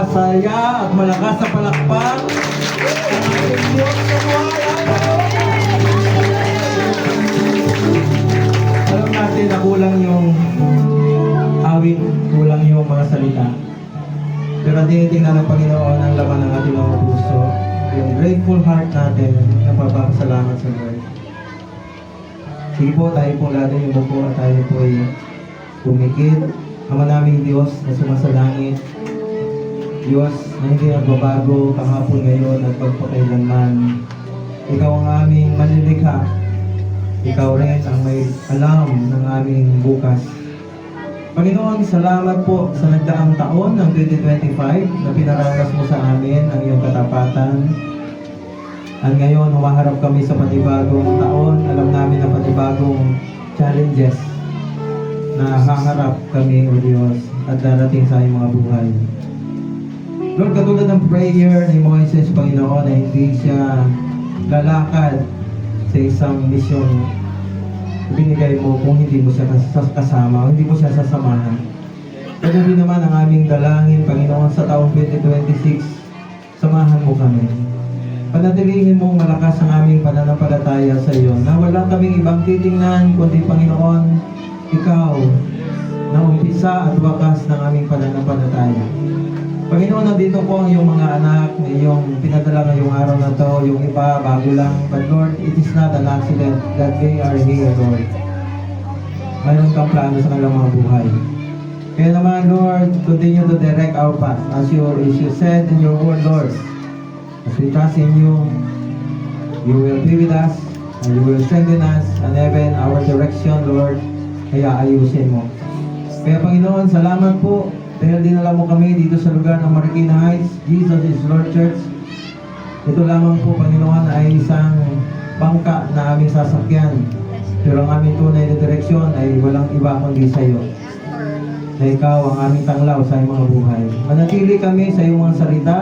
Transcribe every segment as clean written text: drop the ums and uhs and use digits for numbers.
masaya at malakas sa palakpak. Alam natin na kulang yung awit, kulang yung mga salita. Pero tinitingnan ng Panginoon ang laman ng ating mga puso, yung grateful heart natin na papapasalamat sa Lord. Sige po, tayo pong lalo yung buko at tayo po ay pumikit. Ama naming Diyos na sumasalangit, Diyos na hindi nagbabago kahapon, ngayon at pagpakailanman. Ikaw ang aming manilikha. Ikaw rin ang may alam ng aming bukas. Panginoon, salamat po sa nagdaang taon ng 2025 na pinaranas mo sa amin ang iyong katapatan. At ngayon, humaharap kami sa panibagong taon. Alam namin na panibagong challenges na haharap kami, O Diyos, at darating sa iyong mga buhay. Lord, katulad ng prayer ni Moises, Panginoon, na hindi siya lalakad sa isang misyon binigay mo kung hindi mo siya kasama o hindi mo siya sasamahan. Kaya din naman ang aming dalangin, Panginoon, sa taong 2026, samahan mo kami. Panatilihin mong malakas ang aming pananampalataya sa iyo na walang kaming ibang titingnan kundi, Panginoon, ikaw na umpisa at wakas ng aming pananampalataya. Panginoon, nandito po ang iyong mga anak na iyong pinadala ngayong araw na to, yung iba bago lang. But Lord, it is not an accident that they are here, Lord. Mayroon kang plano sa kanilang mga buhay. Kaya naman, Lord, continue to direct our path. As you said in your word, Lord, as we trust in you, you will be with us, and you will strengthen us, and even our direction, Lord, kaya ayusin mo. Kaya Panginoon, salamat po dahil dinala mo kami dito sa lugar ng Marikina Heights, Jesus is Lord Church. Ito lamang po, Panginoon, ay isang bangka na aming sasakyan. Pero ang aming tunay na direksyon ay walang iba kundi sa iyo. Na ikaw ang aming tanglaw sa iyong mga buhay. Manatili kami sa iyong mga salita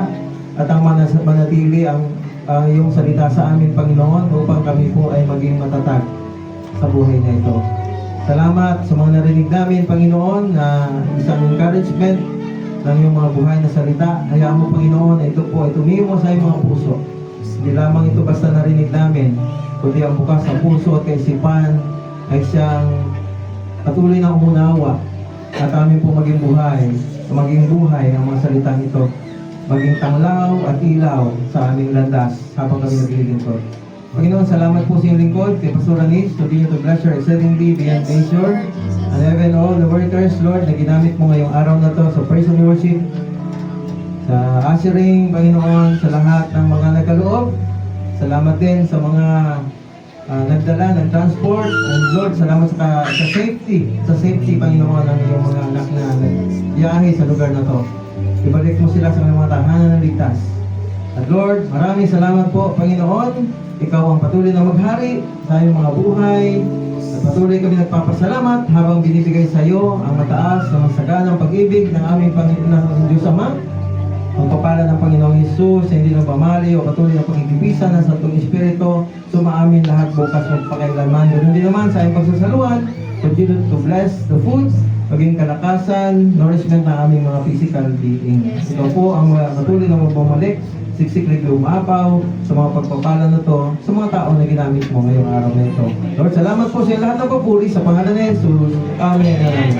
at ang manatili ang iyong salita sa amin, Panginoon, upang kami po ay maging matatag sa buhay na ito. Salamat sa mga narinig namin, Panginoon, na isang encouragement ng iyong mga buhay na salita. Hayaan mo, Panginoon, na ito po ay tumimo sa iyong mga puso. Hindi lamang ito basta narinig namin, kundi ang bukas ng puso at kaisipan ay siyang patuloy na umunawa at amin po maging buhay ang mga salitang ito. Maging tanglaw at ilaw sa aming landas habang kami naglilingkod. Panginoon, salamat po sa iyong lingkod, kay Pastor Anis, continue to bless her exceedingly beyond measure, and even all the workers, Lord, na ginamit mo ngayong araw na to sa praise and worship, sa ushering, Panginoon, sa lahat ng mga nagkaloob. Salamat din sa mga nagdala ng transport, and Lord, salamat sa safety, Panginoon, ng iyong mga anak na nagbiyahe sa lugar na to. Ibalik mo sila sa mga tahanan ng ligtas. At Lord, maraming salamat po, Panginoon. Ikaw ang patuloy na maghari sa iyong mga buhay. At patuloy kami nagpapasalamat habang binibigay sa iyo ang mataas na masaganang pag-ibig ng aming Panginoon Diyos Ama. Ang papala ng Panginoong Hesus, hindi na pamali o patuloy na pag-igibisan ng Santong Espiritu, sumaamin lahat bukas magpakailanman. Ganun din naman sa iyong pagsasaluhan, continue to bless the foods, maging kalakasan, nourishment ng aming mga physical being. Ito po ang patuloy na magbumalik, siksiklig umapaw sa mga pagpapala na to sa mga tao na ginamit mo ngayong araw na ito. Lord, salamat po sa lahat ng papuri sa pangalan ni Jesus. Amen.